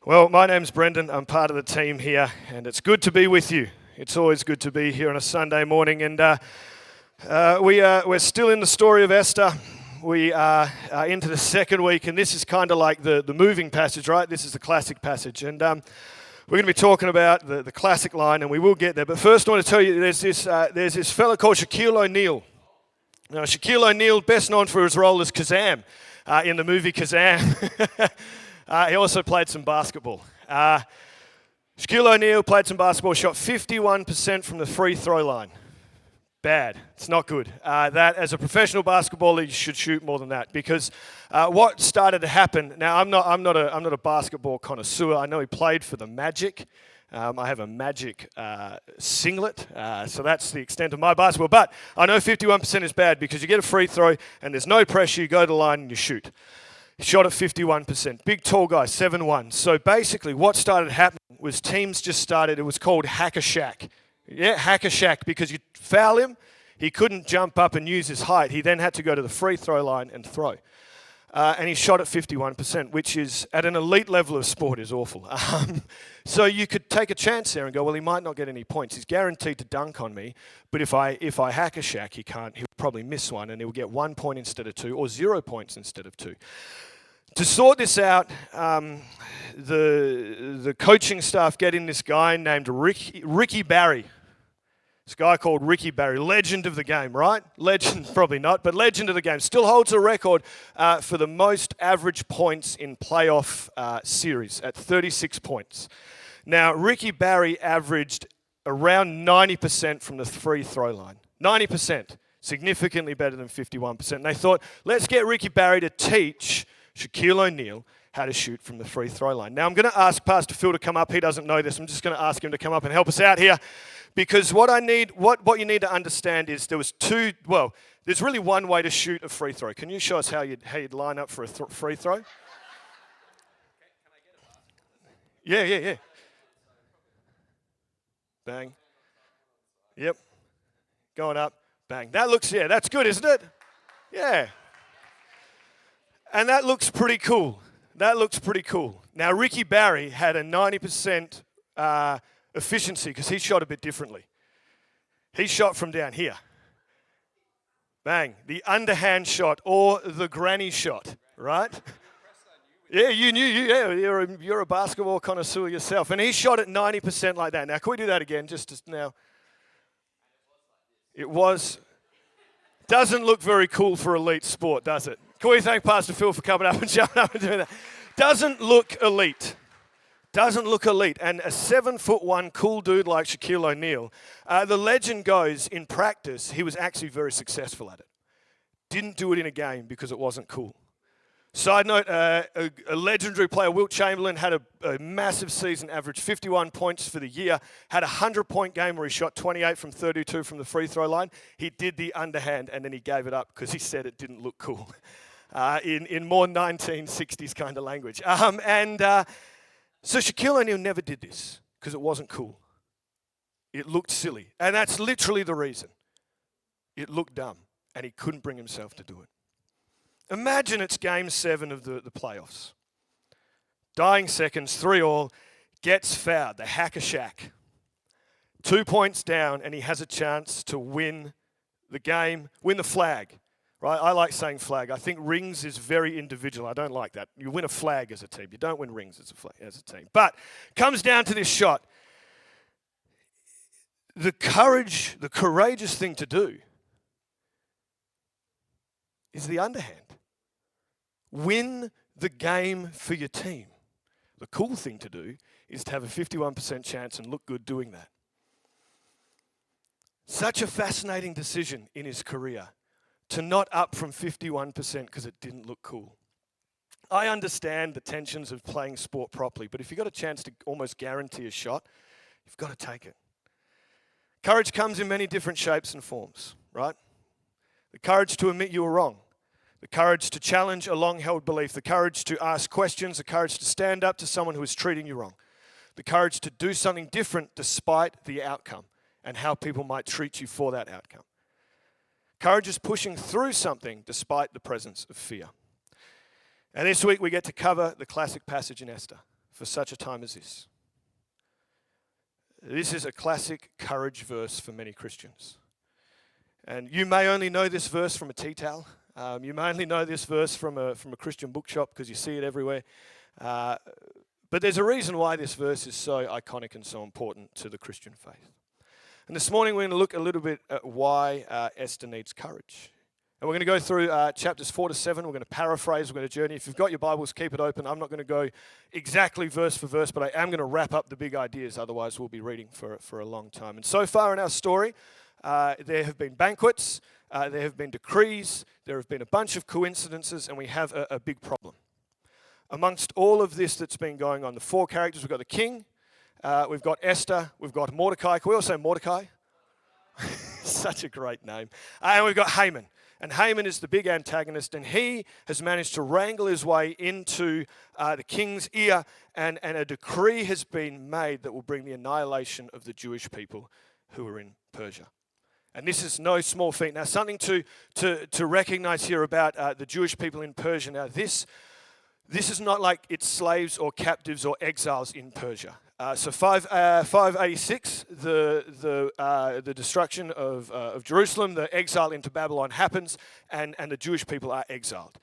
Well, my name's Brendan. I'm part of the team here, and it's good to be with you. It's always good to be here on a Sunday morning, and we're still in the story of Esther. We are into the second week, and this is kind of like the moving passage, right? This is the classic passage, and we're going to be talking about the classic line, and we will get there. But first, I want to tell you, there's this fella called Shaquille O'Neal. Now, Shaquille O'Neal, best known for his role as Kazam in the movie Kazam. He also played some basketball. Shaquille O'Neal played some basketball, shot 51% from the free throw line. Bad. It's not good. That, as a professional basketballer, you should shoot more than that, because what started to happen. Now, I'm not a basketball connoisseur. I know he played for the Magic. I have a Magic singlet, so that's the extent of my basketball. But I know 51% is bad because you get a free throw and there's no pressure. You go to the line and you shoot. He shot at 51%. Big, tall guy, 7'1". So basically what started happening was teams just started, it was called hack a shack. Yeah, hack a shack, because you foul him, he couldn't jump up and use his height. He then had to go to the free throw line and throw. And he shot at 51%, which is, at an elite level of sport, is awful. So you could take a chance there and go, well, he might not get any points. He's guaranteed to dunk on me, but if I hack a shack, he'll probably miss one, and he'll get 1 point instead of 2, or 0 points instead of 2. To sort this out, the coaching staff get in this guy named Ricky Barry. This guy called Ricky Barry, legend of the game, right? Legend, probably not, but legend of the game. Still holds a record for the most average points in playoff series at 36 points. Now, Ricky Barry averaged around 90% from the free throw line. 90%, significantly better than 51%. And they thought, let's get Ricky Barry to teach Shaquille O'Neal how to shoot from the free throw line. Now, I'm going to ask Pastor Phil to come up. He doesn't know this. I'm just going to ask him to come up and help us out here, because what you need to understand is there's really one way to shoot a free throw. Can you show us how you'd line up for a free throw? Yeah. Bang. Yep. Going up. Bang. That's good, isn't it? Yeah. And that looks pretty cool. Now, Ricky Barry had a 90% efficiency because he shot a bit differently. He shot from down here. Bang. The underhand shot, or the granny shot, right? Yeah, you knew. You're a basketball connoisseur yourself. And he shot at 90% like that. Now, can we do that again just now? Doesn't look very cool for elite sport, does it? Can we thank Pastor Phil for coming up and jumping up and doing that? Doesn't look elite. And a 7'1" cool dude like Shaquille O'Neal, the legend goes, in practice, he was actually very successful at it. Didn't do it in a game because it wasn't cool. Side note, a legendary player, Wilt Chamberlain, had a massive season, averaged 51 points for the year, had a 100-point game where he shot 28 from 32 from the free throw line. He did the underhand, and then he gave it up because he said it didn't look cool, in more 1960s kind of language. So Shaquille O'Neal never did this because it wasn't cool. It looked silly, and that's literally the reason. It looked dumb, and he couldn't bring himself to do it. Imagine it's Game 7 of the playoffs. Dying seconds, 3-3, gets fouled. They hack a shack. 2 points down, and he has a chance to win the game, win the flag. Right? I like saying flag. I think rings is very individual. I don't like that. You win a flag as a team. You don't win rings as a team. But comes down to this shot. The courageous thing to do is the underhand. Win the game for your team. The cool thing to do is to have a 51% chance and look good doing that. Such a fascinating decision in his career to not up from 51% because it didn't look cool. I understand the tensions of playing sport properly, but if you've got a chance to almost guarantee a shot, you've got to take it. Courage comes in many different shapes and forms, right? The courage to admit you were wrong. The courage to challenge a long-held belief. The courage to ask questions. The courage to stand up to someone who is treating you wrong. The courage to do something different despite the outcome and how people might treat you for that outcome. Courage is pushing through something despite the presence of fear. And this week we get to cover the classic passage in Esther. for such a time as this. This is a classic courage verse for many Christians. And you may only know this verse from a tea towel. You may only know this verse from a Christian bookshop because you see it everywhere. But there's a reason why this verse is so iconic and so important to the Christian faith. And this morning we're going to look a little bit at why Esther needs courage. And we're going to go through chapters 4 to 7. We're going to paraphrase. We're going to journey. If you've got your Bibles, keep it open. I'm not going to go exactly verse for verse, but I am going to wrap up the big ideas. Otherwise, we'll be reading for a long time. And so far in our story, there have been banquets, there have been decrees, there have been a bunch of coincidences, and we have a big problem. Amongst all of this that's been going on, the four characters, we've got the king, we've got Esther, we've got Mordecai. Can we all say Mordecai? Such a great name. And we've got Haman. And Haman is the big antagonist, and he has managed to wrangle his way into the king's ear, and a decree has been made that will bring the annihilation of the Jewish people who are in Persia. And this is no small feat. Now, something to recognize here about the Jewish people in Persia. Now, this is not like it's slaves or captives or exiles in Persia. So 586, the destruction of Jerusalem, the exile into Babylon happens, and the Jewish people are exiled.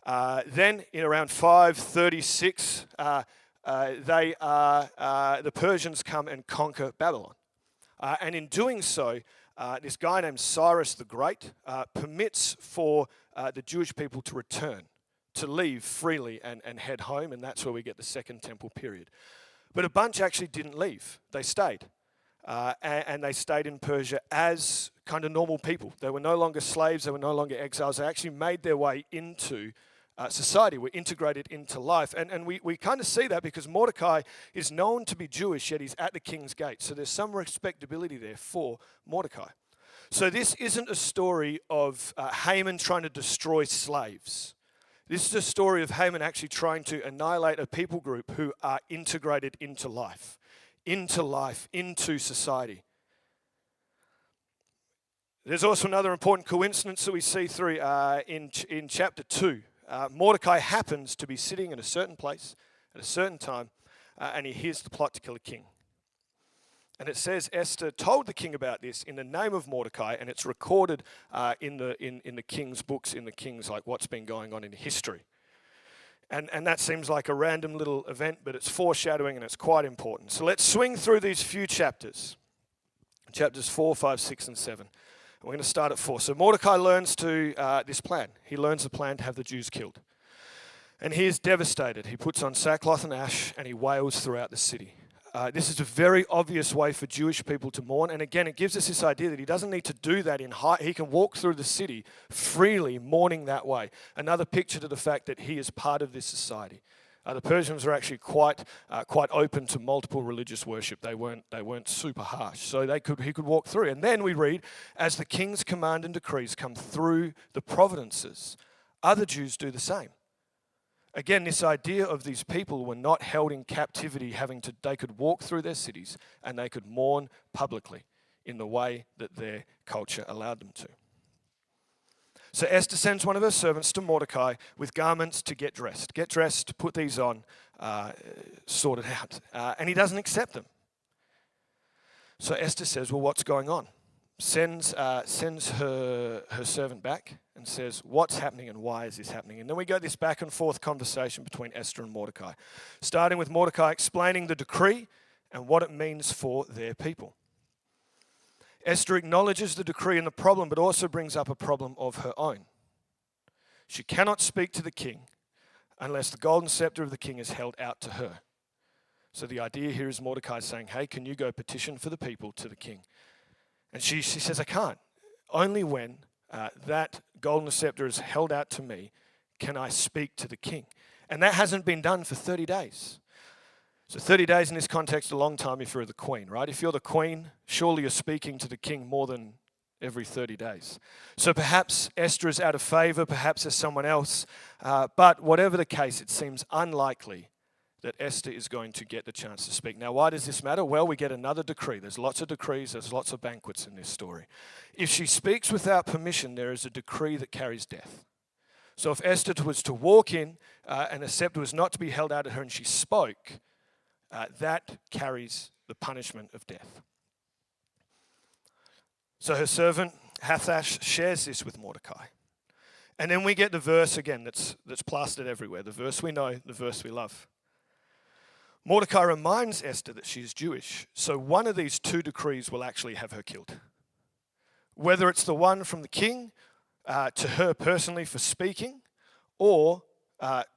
Then in around 536, the Persians come and conquer Babylon. And in doing so, this guy named Cyrus the Great permits for the Jewish people to return, to leave freely and head home, and that's where we get the Second Temple period. But a bunch actually didn't leave. They stayed. And they stayed in Persia as kind of normal people. They were no longer slaves. They were no longer exiles. They actually made their way into society, were integrated into life. And we kind of see that because Mordecai is known to be Jewish, yet he's at the king's gate. So there's some respectability there for Mordecai. So this isn't a story of Haman trying to destroy slaves. This is a story of Haman actually trying to annihilate a people group who are integrated into life, into society. There's also another important coincidence that we see through in chapter 2. Mordecai happens to be sitting in a certain place at a certain time, and he hears the plot to kill a king. And it says Esther told the king about this in the name of Mordecai, and it's recorded in the king's books, in the king's, like, what's been going on in history. And that seems like a random little event, but it's foreshadowing and it's quite important. So let's swing through these few chapters. Chapters 4, 5, 6, and 7. And we're going to start at 4. So Mordecai learns this plan. He learns the plan to have the Jews killed. And he is devastated. He puts on sackcloth and ash and he wails throughout the city. This is a very obvious way for Jewish people to mourn. And again, it gives us this idea that he doesn't need to do that in high. He can walk through the city freely, mourning that way. Another picture to the fact that he is part of this society. The Persians are actually quite open to multiple religious worship. They weren't super harsh, so he could walk through. And then we read, as the king's command and decrees come through the providences, other Jews do the same. Again, this idea of these people were not held in captivity, they could walk through their cities and they could mourn publicly in the way that their culture allowed them to. So Esther sends one of her servants to Mordecai with garments to get dressed. Get dressed, put these on, sort it out. And he doesn't accept them. So Esther says, well, what's going on? Sends her servant back and says, what's happening and why is this happening? And then we go this back and forth conversation between Esther and Mordecai, starting with Mordecai explaining the decree and what it means for their people. Esther acknowledges the decree and the problem, but also brings up a problem of her own. She cannot speak to the king unless the golden scepter of the king is held out to her. So the idea here is Mordecai saying, hey, can you go petition for the people to the king? And she says, I can't. Only when that golden scepter is held out to me can I speak to the king. And that hasn't been done for 30 days. So 30 days in this context, a long time if you're the queen, right? If you're the queen, surely you're speaking to the king more than every 30 days. So perhaps Esther is out of favor, perhaps there's someone else. But whatever the case, it seems unlikely that Esther is going to get the chance to speak. Now, why does this matter? Well, we get another decree. There's lots of decrees. There's lots of banquets in this story. If she speaks without permission, there is a decree that carries death. So if Esther was to walk in and a scepter was not to be held out at her and she spoke, that carries the punishment of death. So her servant Hathash shares this with Mordecai. And then we get the verse again that's plastered everywhere, the verse we know, the verse we love. Mordecai reminds Esther that she is Jewish, so one of these two decrees will actually have her killed. Whether it's the one from the king to her personally for speaking, or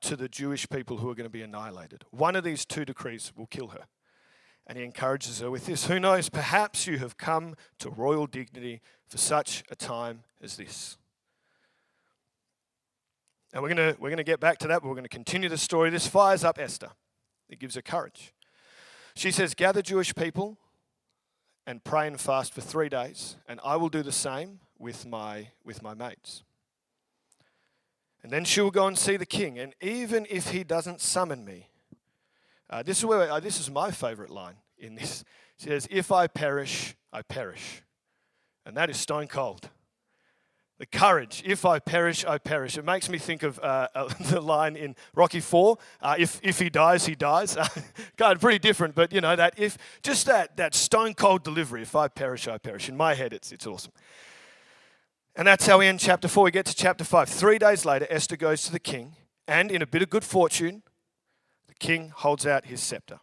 to the Jewish people who are going to be annihilated. One of these two decrees will kill her. And he encourages her with this. Who knows, perhaps you have come to royal dignity for such a time as this. And we're going to get back to that, but we're going to continue the story. This fires up Esther. It gives her courage. She says, gather Jewish people and pray and fast for 3 days, and I will do the same with my maids. And then she will go and see the king, and even if he doesn't summon me, this is my favorite line in this. She says, if I perish, I perish. And that is stone cold. The courage, if I perish, I perish. It makes me think of the line in Rocky IV, if he dies, he dies. Kind of pretty different, but that stone cold delivery, if I perish, I perish. In my head, it's awesome. And that's how we end chapter 4. We get to chapter 5. 3 days later, Esther goes to the king, and in a bit of good fortune, the king holds out his scepter.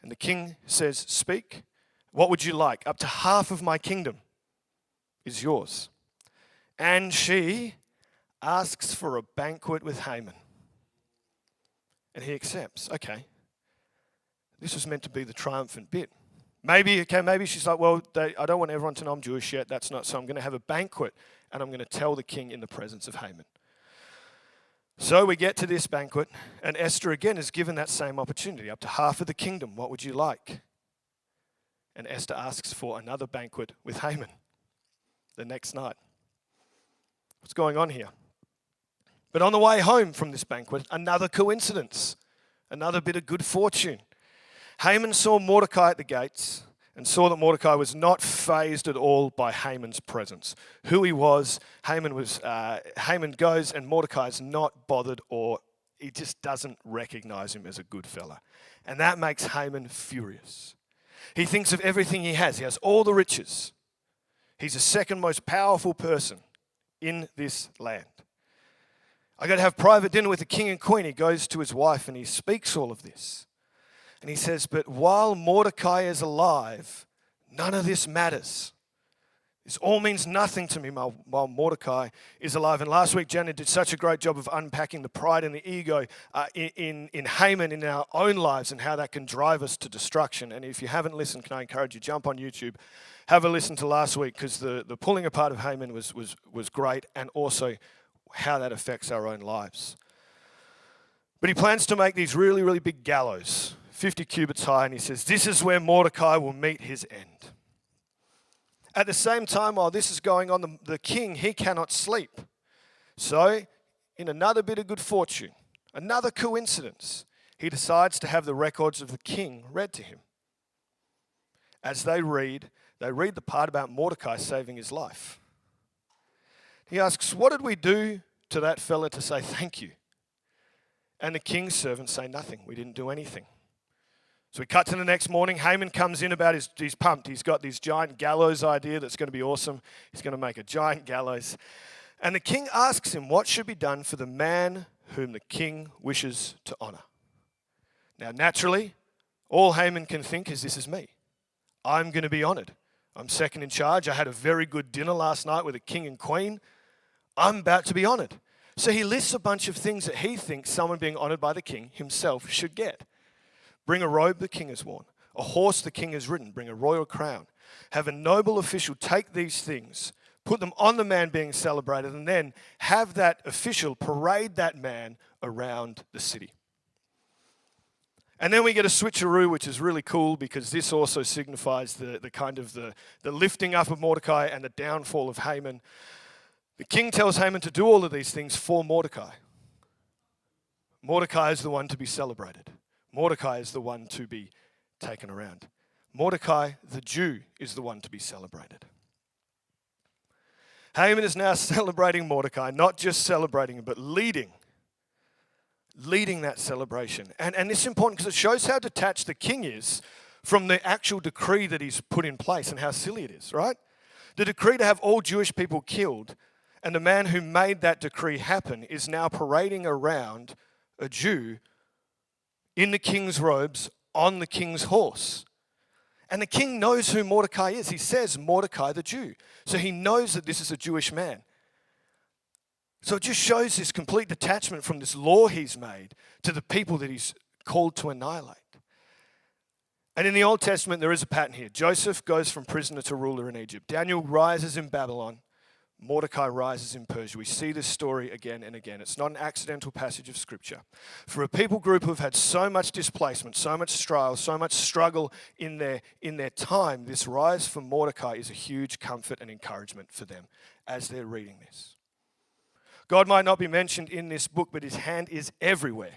And the king says, speak. What would you like? Up to half of my kingdom is yours. And she asks for a banquet with Haman. And he accepts. Okay. This was meant to be the triumphant bit. Maybe she's like, well, I don't want everyone to know I'm Jewish yet. That's not, so I'm going to have a banquet and I'm going to tell the king in the presence of Haman. So we get to this banquet, and Esther again is given that same opportunity. Up to half of the kingdom, what would you like? And Esther asks for another banquet with Haman the next night. What's going on here? But on the way home from this banquet, another coincidence, another bit of good fortune. Haman saw Mordecai at the gates and saw that Mordecai was not fazed at all by Haman's presence. Who he was, Haman goes, and Mordecai is not bothered, or he just doesn't recognize him as a good fella. And that makes Haman furious. He thinks of everything he has. He has all the riches. He's the second most powerful person in this land. I got to have private dinner with the king and queen. He goes to his wife and he speaks all of this. And he says, but while Mordecai is alive, none of this matters. This all means nothing to me while Mordecai is alive. And last week, Janet did such a great job of unpacking the pride and the ego in Haman in our own lives and how that can drive us to destruction. And if you haven't listened, can I encourage you, jump on YouTube, have a listen to last week, because the pulling apart of Haman was great, and also how that affects our own lives. But he plans to make these really, really big gallows, 50 cubits high, and he says, this is where Mordecai will meet his end. At the same time, while this is going on, the king, he cannot sleep. So, in another bit of good fortune, another coincidence, he decides to have the records of the king read to him. As they read the part about Mordecai saving his life. He asks, what did we do to that fella to say thank you? And the king's servants say nothing. We didn't do anything. So we cut to the next morning. Haman comes in about he's pumped. He's got this giant gallows idea that's going to be awesome. He's going to make a giant gallows. And the king asks him what should be done for the man whom the king wishes to honor. Now, naturally, all Haman can think is, this is me. I'm going to be honored. I'm second in charge. I had a very good dinner last night with the king and queen. I'm about to be honored. So he lists a bunch of things that he thinks someone being honored by the king himself should get. Bring a robe the king has worn, a horse the king has ridden, bring a royal crown. Have a noble official take these things, put them on the man being celebrated, and then have that official parade that man around the city. And then we get a switcheroo, which is really cool, because this also signifies the kind of the lifting up of Mordecai and the downfall of Haman. The king tells Haman to do all of these things for Mordecai. Mordecai is the one to be celebrated. Mordecai is the one to be taken around. Mordecai, the Jew, is the one to be celebrated. Haman is now celebrating Mordecai, not just celebrating him, but leading leading that celebration. And this is important because it shows how detached the king is from the actual decree that he's put in place and how silly it is, right? The decree to have all Jewish people killed, and the man who made that decree happen is now parading around a Jew in the king's robes on the king's horse. And the king knows who Mordecai is. He says Mordecai the Jew. So he knows that this is a Jewish man. So it just shows this complete detachment from this law he's made to the people that he's called to annihilate. And in the Old Testament, there is a pattern here. Joseph goes from prisoner to ruler in Egypt. Daniel rises in Babylon. Mordecai rises in Persia. We see this story again and again. It's not an accidental passage of Scripture. For a people group who've had so much displacement, so much trial, so much struggle in their time, this rise from Mordecai is a huge comfort and encouragement for them as they're reading this. God might not be mentioned in this book, but his hand is everywhere.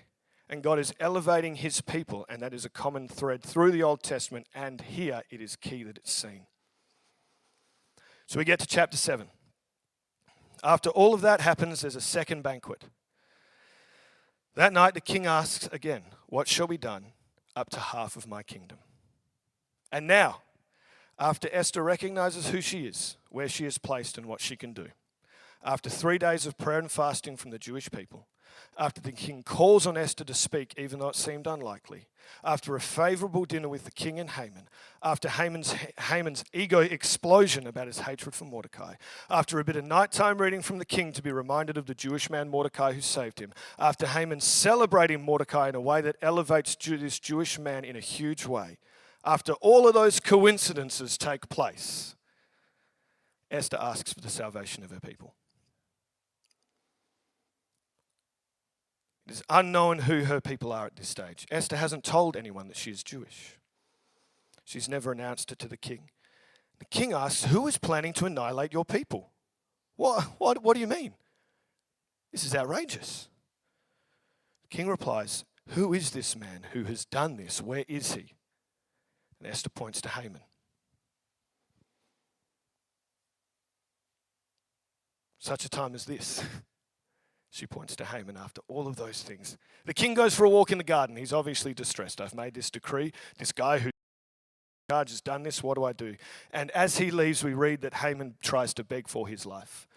And God is elevating his people, and that is a common thread through the Old Testament, and here it is key that it's seen. So we get to chapter 7. After all of that happens, there's a second banquet. That night the king asks again, "What shall be done up to half of my kingdom?" And now, after Esther recognizes who she is, where she is placed, and what she can do, after 3 days of prayer and fasting from the Jewish people, after the king calls on Esther to speak, even though it seemed unlikely, after a favorable dinner with the king and Haman, after Haman's ego explosion about his hatred for Mordecai, after a bit of nighttime reading from the king to be reminded of the Jewish man Mordecai who saved him, after Haman celebrating Mordecai in a way that elevates this Jewish man in a huge way, after all of those coincidences take place, Esther asks for the salvation of her people. It is unknown who her people are at this stage. Esther hasn't told anyone that she is Jewish. She's never announced it to the king. The king asks, "Who is planning to annihilate your people?" What do you mean? This is outrageous. The king replies, "Who is this man who has done this? Where is he?" And Esther points to Haman. Such a time as this. She points to Haman after all of those things. The king goes for a walk in the garden. He's obviously distressed. I've made this decree. This guy who has done this. What do I do? And as he leaves, we read that Haman tries to beg for his life.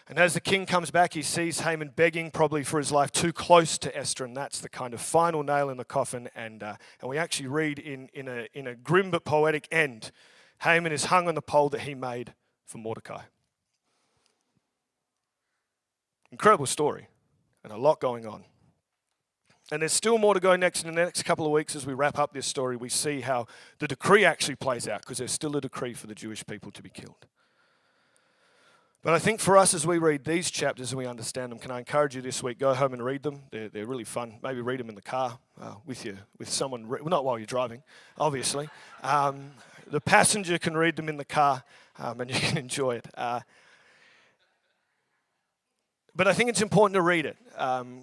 And as the king comes back, he sees Haman begging probably for his life too close to Esther, and that's the kind of final nail in the coffin. And we actually read in a grim but poetic end, Haman is hung on the pole that he made for Mordecai. Incredible story and a lot going on. And there's still more to go next in the next couple of weeks as we wrap up this story. We see how the decree actually plays out because there's still a decree for the Jewish people to be killed. But I think for us as we read these chapters and we understand them, can I encourage you this week, go home and read them. They're really fun. Maybe read them in the car with someone, not while you're driving, obviously. The passenger can read them in the car and you can enjoy it. But I think it's important to read it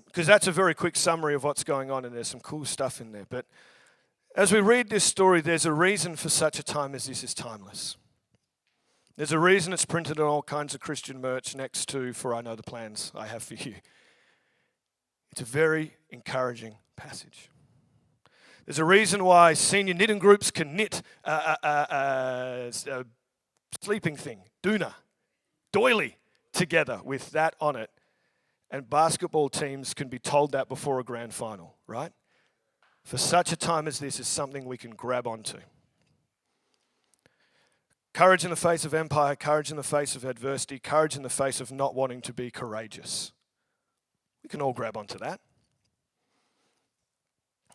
because that's a very quick summary of what's going on, and there's some cool stuff in there. But as we read this story, there's a reason for such a time as this is timeless. There's a reason it's printed on all kinds of Christian merch next to "For I know the plans I have for you." It's a very encouraging passage. There's a reason why senior knitting groups can knit a sleeping thing, doily, together with that on it. And basketball teams can be told that before a grand final, right? For such a time as this is something we can grab onto. Courage in the face of empire, courage in the face of adversity, courage in the face of not wanting to be courageous. We can all grab onto that.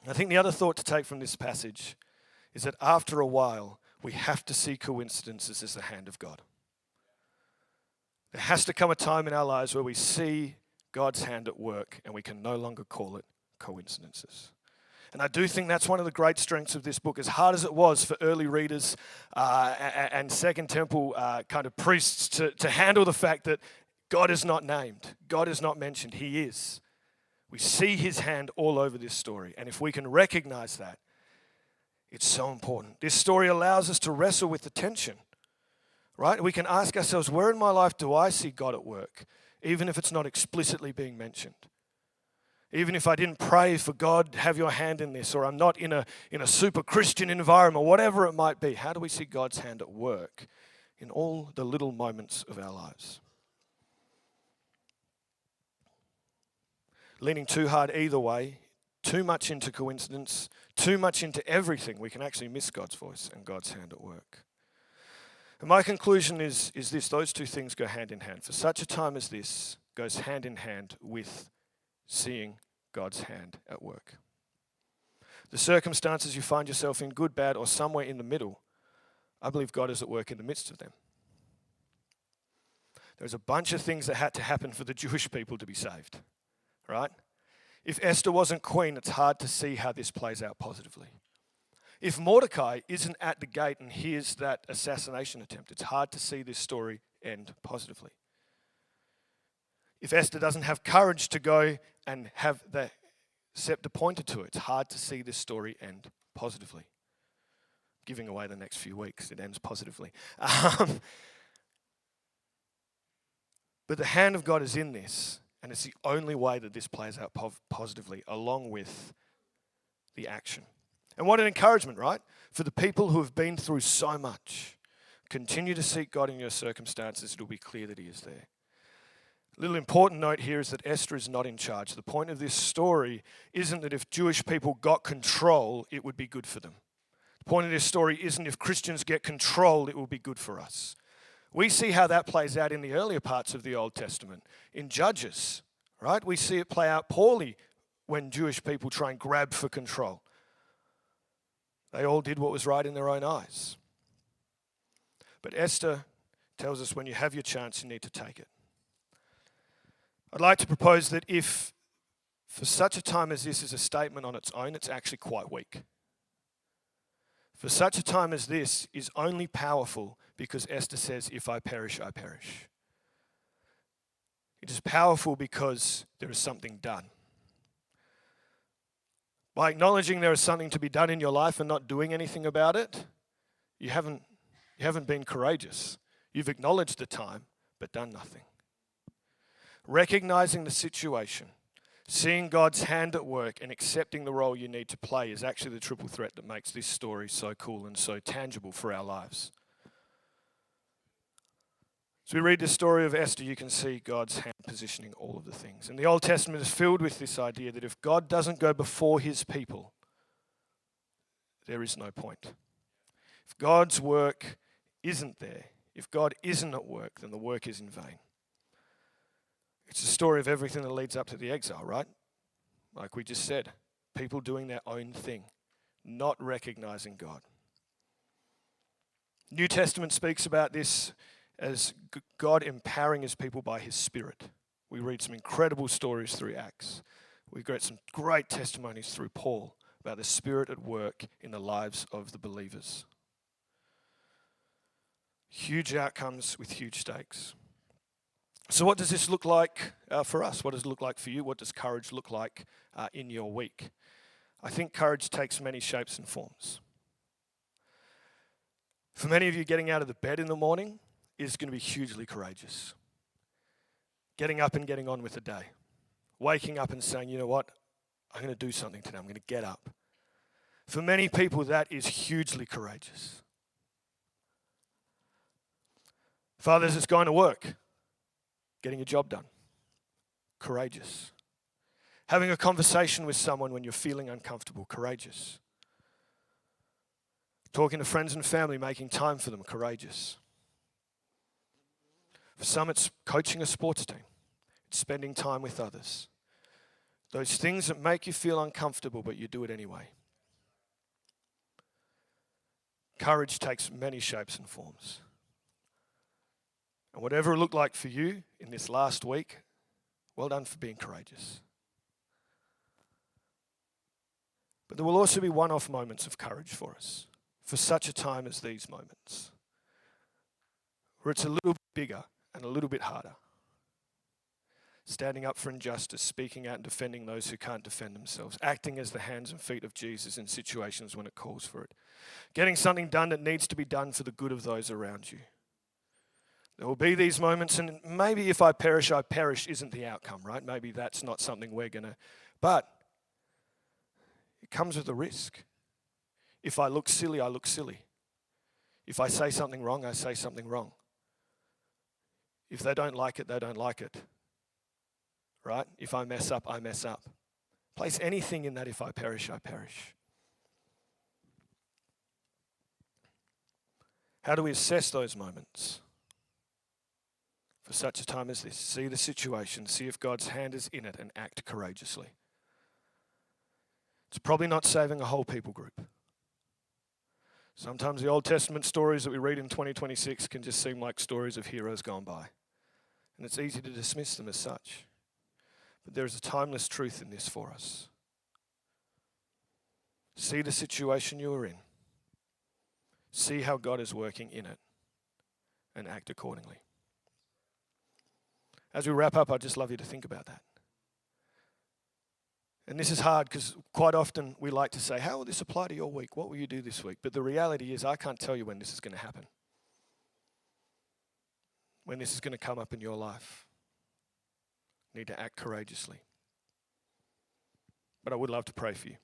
I think the other thought to take from this passage is that after a while, we have to see coincidences as the hand of God. There has to come a time in our lives where we see God's hand at work and we can no longer call it coincidences. And I do think that's one of the great strengths of this book. As hard as it was for early readers and Second Temple kind of priests to handle the fact that God is not named, God is not mentioned, He is. We see His hand all over this story. And if we can recognize that, it's so important. This story allows us to wrestle with the tension, right? We can ask ourselves, where in my life do I see God at work, even if it's not explicitly being mentioned? Even if I didn't pray for God, have your hand in this, or I'm not in a super Christian environment, whatever it might be, how do we see God's hand at work in all the little moments of our lives? Leaning too hard either way, too much into coincidence, too much into everything, we can actually miss God's voice and God's hand at work. And my conclusion is this: those two things go hand in hand. For such a time as this goes hand in hand with seeing God's hand at work. The circumstances you find yourself in, good, bad, or somewhere in the middle, I believe God is at work in the midst of them. There's a bunch of things that had to happen for the Jewish people to be saved, right? If Esther wasn't queen, it's hard to see how this plays out positively. If Mordecai isn't at the gate and hears that assassination attempt, it's hard to see this story end positively. If Esther doesn't have courage to go and have the scepter pointed to it, it's hard to see this story end positively. Giving away the next few weeks, it ends positively. But the hand of God is in this, and it's the only way that this plays out positively, along with the action. And what an encouragement, right? For the people who have been through so much. Continue to seek God in your circumstances. It'll be clear that He is there. A little important note here is that Esther is not in charge. The point of this story isn't that if Jewish people got control, it would be good for them. The point of this story isn't if Christians get control, it will be good for us. We see how that plays out in the earlier parts of the Old Testament. In Judges, right? We see it play out poorly when Jewish people try and grab for control. They all did what was right in their own eyes. But Esther tells us when you have your chance, you need to take it. I'd like to propose that if for such a time as this is a statement on its own, it's actually quite weak. For such a time as this is only powerful because Esther says, if I perish, I perish. It is powerful because there is something done. By acknowledging there is something to be done in your life and not doing anything about it, you haven't been courageous. You've acknowledged the time, but done nothing. Recognizing the situation, seeing God's hand at work, and accepting the role you need to play is actually the triple threat that makes this story so cool and so tangible for our lives. As we read the story of Esther, you can see God's hand positioning all of the things. And the Old Testament is filled with this idea that if God doesn't go before His people, there is no point. If God's work isn't there, if God isn't at work, then the work is in vain. It's the story of everything that leads up to the exile, right? Like we just said, people doing their own thing, not recognizing God. New Testament speaks about this as God empowering His people by His Spirit. We read some incredible stories through Acts. We get some great testimonies through Paul about the Spirit at work in the lives of the believers. Huge outcomes with huge stakes. So what does this look like for us? What does it look like for you? What does courage look like in your week? I think courage takes many shapes and forms. For many of you, getting out of the bed in the morning is going to be hugely courageous. Getting up and getting on with the day. Waking up and saying, you know what? I'm going to do something today. I'm going to get up. For many people, that is hugely courageous. For others, it's going to work. Getting a job done. Courageous. Having a conversation with someone when you're feeling uncomfortable. Courageous. Talking to friends and family, making time for them. Courageous. For some, it's coaching a sports team. It's spending time with others. Those things that make you feel uncomfortable, but you do it anyway. Courage takes many shapes and forms. And whatever it looked like for you in this last week, well done for being courageous. But there will also be one-off moments of courage for us, for such a time as these moments, where it's a little bit bigger and a little bit harder. Standing up for injustice, speaking out and defending those who can't defend themselves, acting as the hands and feet of Jesus in situations when it calls for it, getting something done that needs to be done for the good of those around you. There will be these moments, and maybe if I perish isn't the outcome, right? Maybe that's not something we're going to But it comes with a risk. If I look silly, I look silly. If I say something wrong, I say something wrong. If they don't like it, they don't like it. Right? If I mess up, I mess up. Place anything in that: if I perish, I perish. How do we assess those moments? For such a time as this, see the situation, see if God's hand is in it, and act courageously. It's probably not saving a whole people group. Sometimes the Old Testament stories that we read in 2026 can just seem like stories of heroes gone by. And it's easy to dismiss them as such. But there is a timeless truth in this for us. See the situation you are in. See how God is working in it, and act accordingly. As we wrap up, I'd just love you to think about that. And this is hard because quite often we like to say, how will this apply to your week? What will you do this week? But the reality is I can't tell you when this is going to happen. When this is going to come up in your life. You need to act courageously. But I would love to pray for you.